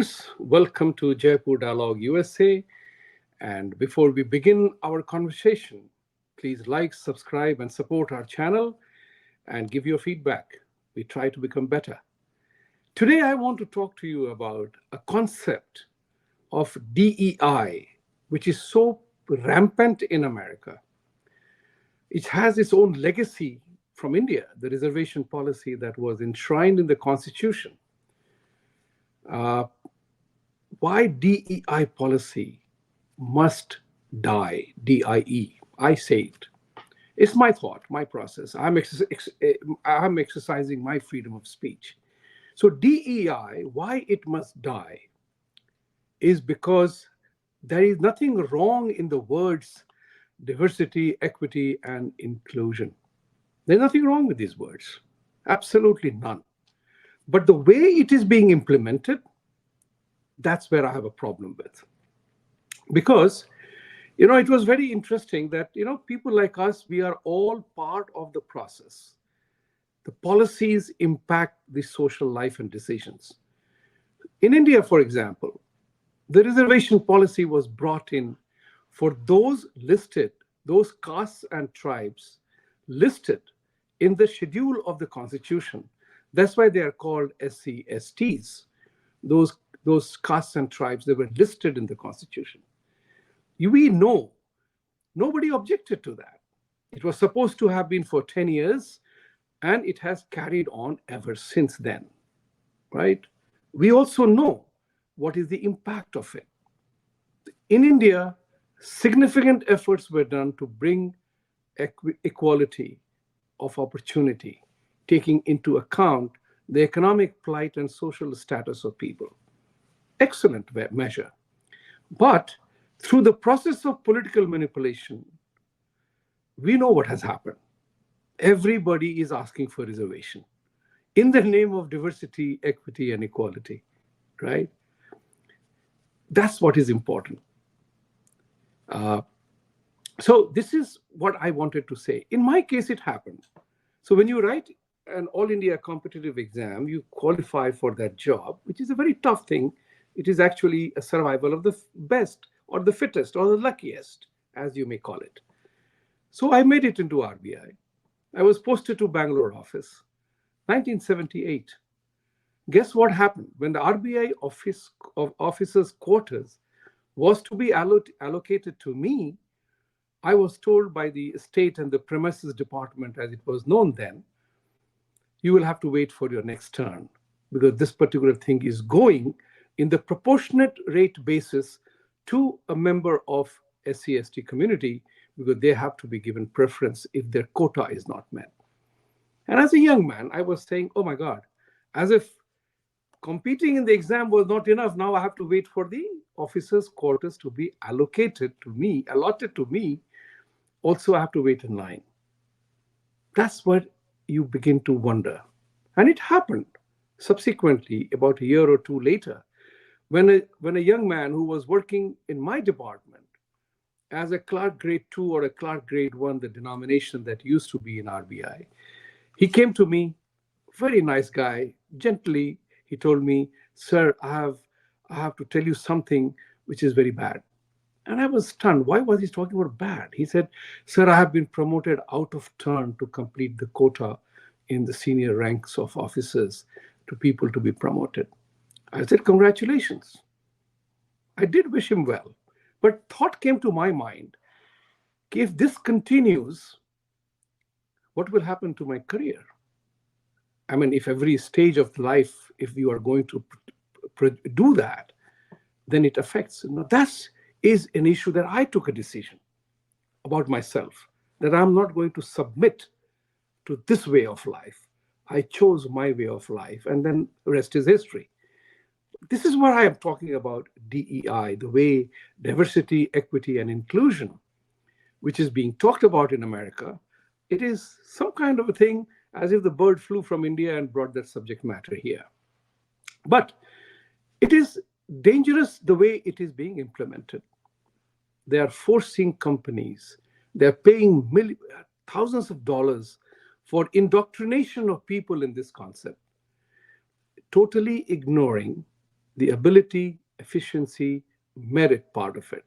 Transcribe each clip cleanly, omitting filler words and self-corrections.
viewers, welcome to Jaipur Dialogue USA. And before we begin our conversation, please like, subscribe, and support our channel and give your feedback. We try to become better. Today, I want to talk to you about a concept of DEI, which is so rampant in America. It has its own legacy from India, the reservation policy that was enshrined in the Constitution. Why DEI policy must die, DIE. I say it. It's my thought, my process. I'm exercising my freedom of speech. So DEI, why it must die, is because there is nothing wrong in the words diversity, equity, and inclusion. There's nothing wrong with these words. Absolutely none. But the way it is being implemented, that's where I have a problem with. Because, it was very interesting that, people like us, we are all part of the process. The policies impact the social life and decisions. In India, for example, the reservation policy was brought in for those castes and tribes listed in the schedule of the Constitution. That's why they are called SC/STs. Those castes and tribes, they were listed in the Constitution. We know nobody objected to that. It was supposed to have been for 10 years, and it has carried on ever since then, right? We also know what is the impact of it. In India, significant efforts were done to bring equality of opportunity, taking into account the economic plight and social status of people. Excellent measure. But through the process of political manipulation, we know what has happened. Everybody is asking for reservation in the name of diversity, equity, and equality, right? That's what is important. So this is what I wanted to say. In my case, it happened. So when you write an All India competitive exam, you qualify for that job, which is a very tough thing. It is actually a survival of the best or the fittest or the luckiest, as you may call it. So I made it into RBI. I was posted to Bangalore office, 1978. Guess what happened? When the RBI officers' quarters was to be allocated to me, I was told by the state and the premises department, as it was known then, you will have to wait for your next turn because this particular thing is going in the proportionate rate basis to a member of SC/ST community because they have to be given preference if their quota is not met. And as a young man, I was saying, oh my God, as if competing in the exam was not enough. Now I have to wait for the officers' quarters to be allotted to me. Also, I have to wait in line. That's what you begin to wonder. And it happened subsequently, about a year or two later, when a young man who was working in my department as a clerk grade 2 or a clerk grade 1, the denomination that used to be in RBI, he came to me, very nice guy, gently, he told me, sir, I have to tell you something which is very bad. And I was stunned. Why was he talking about bad? He said, sir, I have been promoted out of turn to complete the quota in the senior ranks of officers to people to be promoted. I said, congratulations. I did wish him well. But thought came to my mind, if this continues, what will happen to my career? I mean, if every stage of life, if you are going to do that, then it affects. Now, that is an issue that I took a decision about myself, that I'm not going to submit to this way of life. I chose my way of life, and then the rest is history. This is what I am talking about, DEI, the way diversity, equity, and inclusion, which is being talked about in America, it is some kind of a thing as if the bird flew from India and brought that subject matter here. But it is dangerous the way it is being implemented. They are forcing companies, they're paying thousands of dollars for indoctrination of people in this concept, totally ignoring the ability, efficiency, merit part of it.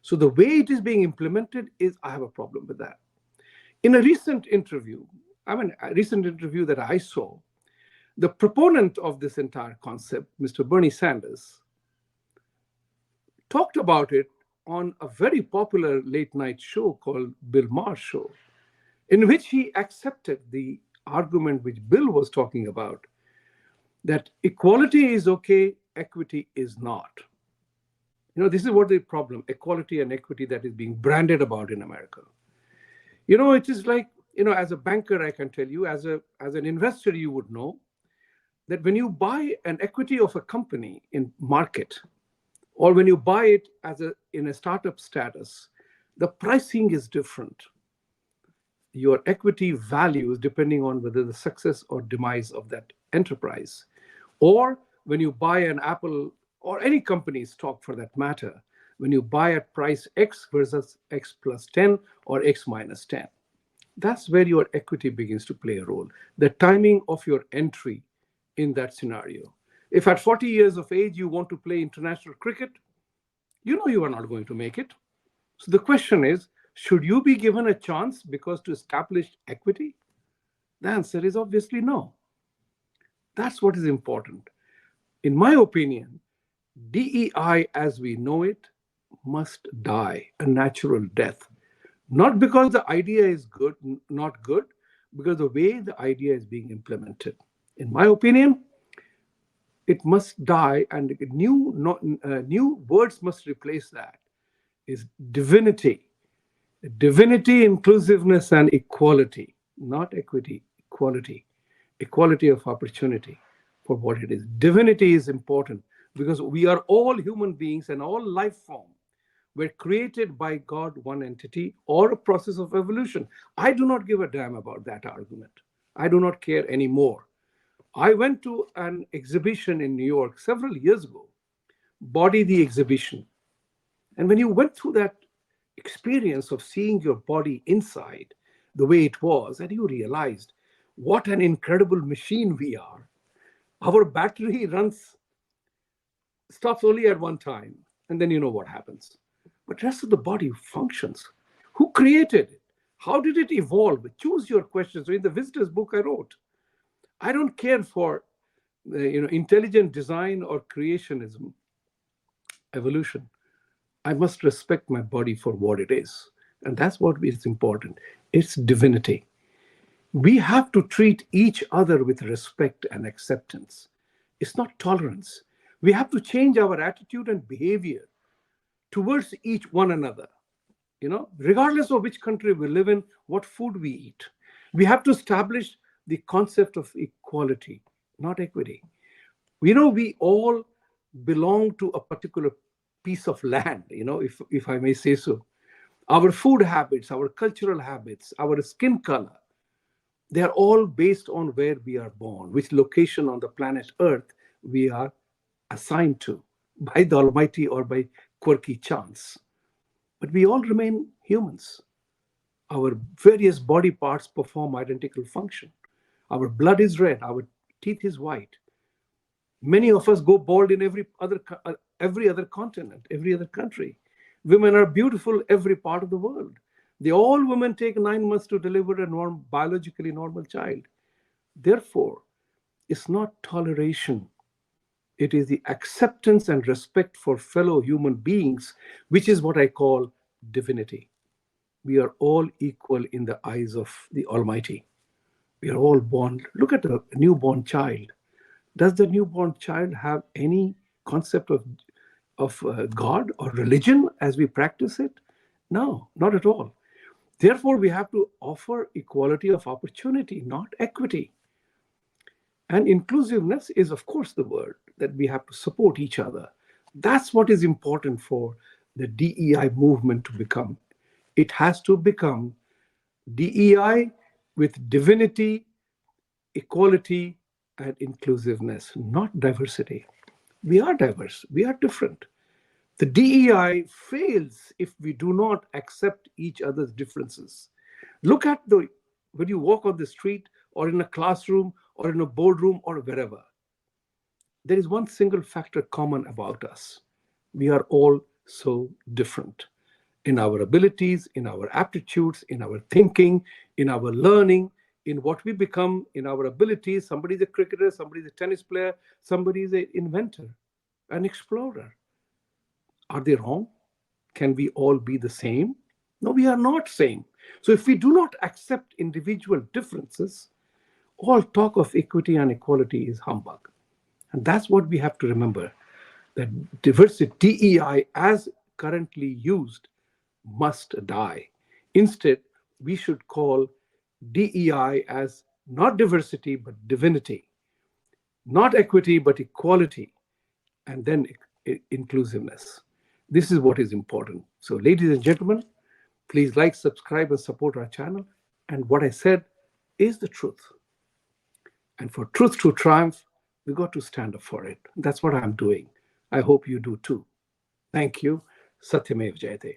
So the way it is being implemented is, I have a problem with that. In a recent interview, a recent interview that I saw, the proponent of this entire concept, Mr. Bernie Sanders, talked about it on a very popular late night show called Bill Maher's show, in which he accepted the argument which Bill was talking about, that equality is okay, equity is not. This is what the problem, equality and equity, that is being branded about in America. It is like, as a banker, I can tell you, as an investor, you would know that when you buy an equity of a company in market, or when you buy it in a startup status, the pricing is different. Your equity values depending on whether the success or demise of that enterprise. Or when you buy an Apple or any company's stock for that matter, when you buy at price X versus X plus 10 or X minus 10. That's where your equity begins to play a role. The timing of your entry in that scenario. If at 40 years of age you want to play international cricket, you are not going to make it. So the question is, should you be given a chance because to establish equity? The answer is obviously no. That's what is important. In my opinion, DEI as we know it must die a natural death. Not because the idea is good, not good, because the way the idea is being implemented. In my opinion, it must die, and new words must replace that. Is divinity. Divinity, inclusiveness, and equality, not equity, equality. Equality of opportunity for what it is. Divinity is important because we are all human beings and all life form were created by God, one entity, or a process of evolution. I do not give a damn about that argument. I do not care anymore. I went to an exhibition in New York several years ago, Body the Exhibition. And when you went through that experience of seeing your body inside the way it was, and you realized what an incredible machine we are. Our battery stops only at one time, and then you know what happens. But rest of the body functions. Who created it? How did it evolve? Choose your questions. So in the visitor's book I wrote, I don't care for intelligent design or creationism, evolution. I must respect my body for what it is. And that's what is important. It's divinity. We have to treat each other with respect and acceptance. It's not tolerance. We have to change our attitude and behavior towards each one another. Regardless of which country we live in, what food we eat. We have to establish the concept of equality, not equity. We all belong to a particular piece of land, if I may say so. Our food habits, our cultural habits, our skin color, they are all based on where we are born, which location on the planet Earth we are assigned to by the Almighty or by quirky chance. But we all remain humans. Our various body parts perform identical function. Our blood is red, our teeth is white. Many of us go bald in every other continent, every other country. Women are beautiful every part of the world. All women take 9 months to deliver a biologically normal child. Therefore, it's not toleration. It is the acceptance and respect for fellow human beings, which is what I call divinity. We are all equal in the eyes of the Almighty. We are all born. Look at a newborn child. Does the newborn child have any concept of God or religion as we practice it? No, not at all. Therefore, we have to offer equality of opportunity, not equity. And inclusiveness is, of course, the word that we have to support each other. That's what is important for the DEI movement to become. It has to become DEI with divinity, equality, and inclusiveness, not diversity. We are diverse, we are different. The DEI fails if we do not accept each other's differences. Look at when you walk on the street or in a classroom or in a boardroom or wherever. there is one single factor common about us. We are all so different in our abilities, in our aptitudes, in our thinking, in our learning, in what we become, in our abilities. Somebody's a cricketer, somebody's a tennis player, somebody's an inventor, an explorer. Are they wrong? Can we all be the same? No, we are not same. So if we do not accept individual differences, all talk of equity and equality is humbug. And that's what we have to remember, that diversity, DEI, as currently used, must die. Instead, we should call DEI as not diversity, but divinity, not equity, but equality, and then inclusiveness. This is what is important. So, ladies and gentlemen, please like, subscribe, and support our channel. And what I said is the truth. And for truth to triumph, we got to stand up for it. That's what I'm doing. I hope you do too. Thank you. Satyamev Jayate.